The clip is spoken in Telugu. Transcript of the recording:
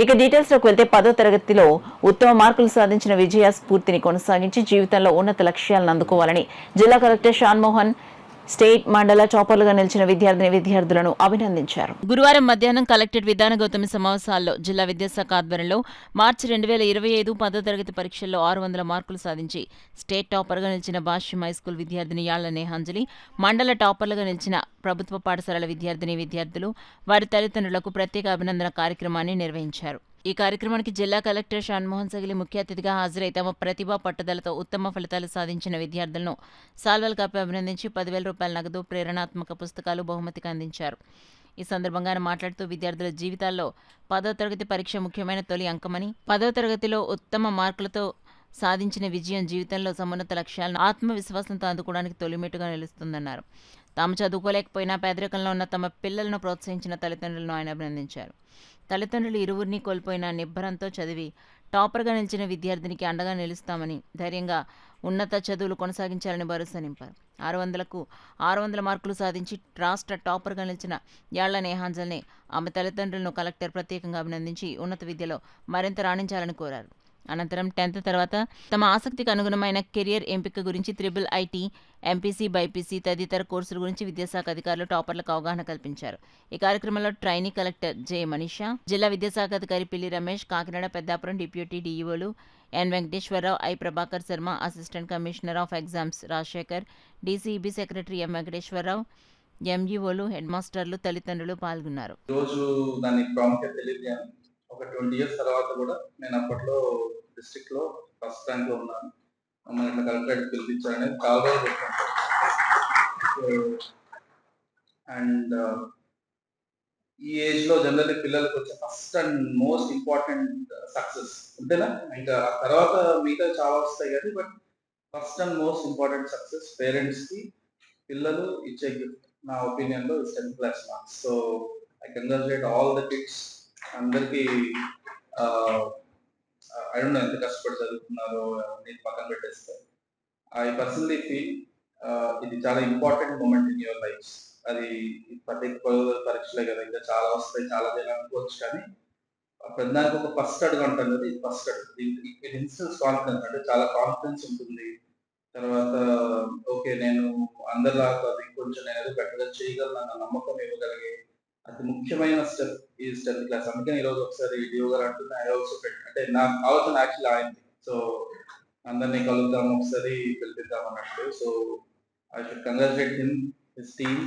ఇక డీటెయిల్స్ లోకి వెళ్తే 10వ తరగతిలో ఉత్తమ మార్కులు సాధించిన విజయ స్ఫూర్తిని కొనసాగించి జీవితంలో ఉన్నత లక్ష్యాలను అందుకోవాలని జిల్లా కలెక్టర్ షాన్మోహన్ స్టేట్ మండల టాపర్లుగా నిలిచిన విద్యార్థులను అభినందించారు. గురువారం మధ్యాహ్నం కలెక్టరేట్ విధాన గౌతమి సమావేశాల్లో జిల్లా విద్యాశాఖ ఆధ్వర్యంలో మార్చి 2025 10వ తరగతి పరీక్షల్లో 600 మార్కులు సాధించి స్టేట్ టాపర్గా నిలిచిన భాష్యం హైస్కూల్ విద్యార్థిని యాళ్ల నేహాంజలి, మండల టాపర్లుగా నిలిచిన ప్రభుత్వ పాఠశాలల విద్యార్థులు వారి తల్లిదండ్రులకు ప్రత్యేక అభినందన కార్యక్రమాన్ని నిర్వహించారు. ఈ కార్యక్రమానికి జిల్లా కలెక్టర్ షాన్మోహన్ సగిలి ముఖ్య అతిథిగా హాజరై తమ ప్రతిభా పట్టుదలతో ఉత్తమ ఫలితాలు సాధించిన విద్యార్థులను సాల్వలు కప్పి అభినందించి 10,000 రూపాయల నగదు, ప్రేరణాత్మక పుస్తకాలు బహుమతిగా అందించారు. ఈ సందర్భంగా ఆయన మాట్లాడుతూ విద్యార్థుల జీవితాల్లో 10వ తరగతి పరీక్ష ముఖ్యమైన తొలి అంకమని, 10వ తరగతిలో ఉత్తమ మార్కులతో సాధించిన విజయం జీవితంలో సమున్నత లక్ష్యాలను ఆత్మవిశ్వాసంతో అందుకోవడానికి తొలిమెట్టుగా నిలుస్తుందన్నారు. తాము చదువుకోలేకపోయినా పేదరికంలో ఉన్న తమ పిల్లలను ప్రోత్సహించిన తల్లిదండ్రులను ఆయన అభినందించారు. తల్లిదండ్రులు ఇరువురిని కోల్పోయిన నిబ్బరంతో చదివి టాపర్గా నిలిచిన విద్యార్థినికి అండగా నిలుస్తామని, ధైర్యంగా ఉన్నత చదువులు కొనసాగించాలని భరోసా నింపారు. 600కు 600 మార్కులు సాధించి రాష్ట్ర టాపర్గా నిలిచిన యాళ్ల నేహాంజల్ని ఆమె తల్లిదండ్రులను కలెక్టర్ ప్రత్యేకంగా అభినందించి ఉన్నత విద్యలో మరింత రాణించాలని కోరారు. అనంతరం 10th తర్వాత తమ ఆసక్తికి అనుగుణమైన కెరియర్ ఎంపిక గురించి IIIT, ఎంపీసీ, బైపీసీ తదితర కోర్సుల గురించి విద్యాశాఖ అధికారులు టాపర్లకు అవగాహన కల్పించారు. ఈ కార్యక్రమంలో ట్రైనీ కలెక్టర్ జె మనీషా, జిల్లా విద్యాశాఖ అధికారి పిల్లి రమేష్, కాకినాడ పెద్దాపురం డిప్యూటీ డీఈఓలు N Venkateswararao, I Prabhakar Sharma, assistant commissioner of exams Rajasekhar, DCEB secretary M Venkateswararao, ఎంఈఓలు, హెడ్ మాస్టర్లు, తల్లిదండ్రులు పాల్గొన్నారు. ఒక 20 years తర్వాత కూడా నేను అప్పట్లో డిస్ట్రిక్ట్ లో ఫస్ట్ ర్యాంక్ లో ఉన్నాను. మమ్మల్ని ఇట్లా కలెక్టరేట్ పిలిపించారు అనేది చాలా రోజులు అండ్ ఈ ఏజ్ లో జనరల్లీ పిల్లలకు వచ్చే first and most important success అంతేనా, ఇంకా ఆ తర్వాత మిగతా చాలా వస్తాయి కానీ but first and most important success parents కి పిల్లలు ఇచ్చే గిఫ్ట్ నా ఒపీనియన్ లో 10th class marks. So I congratulate all the kids. అందరికి ఐ డోంట్ నో ఎంత కష్టపడి చదువుతున్నారో నేను పక్కన పెట్టేస్తే ఐ పర్సనలీ ఫీల్ ఇది చాలా important moment in your life. అది ప్రతి పరీక్షలే కదా, ఇంకా చాలా వస్తాయి, చాలా చేయాలి అనుకోవచ్చు, కానీ ప్రతిదానికి ఒక ఫస్ట్ అడుగు అంటాం కదా, ఇది ఫస్ట్ అడుగు. ఇది ఇన్స్టెన్స్ కాన్ఫిడెన్స్, అంటే చాలా కాన్ఫిడెన్స్ ఉంటుంది. తర్వాత ఓకే నేను అందరిలాగా కొంచెం నేను బెటర్గా చేయగలను అన్న నమ్మకం ఇవ్వగలిగే అతి ముఖ్యమైన స్టెప్ ఈ 10th class. అందుకని ఈరోజు ఒకసారి డిఓ గారు అంటున్నా ఐ ఆల్సో అంటే నా ఆలోచన యాక్చువల్లీ అయింది. సో అందరినీ కలుద్దాం, ఒకసారి పిలిపిద్దాం అన్నట్టు. So I should congratulate him, his team.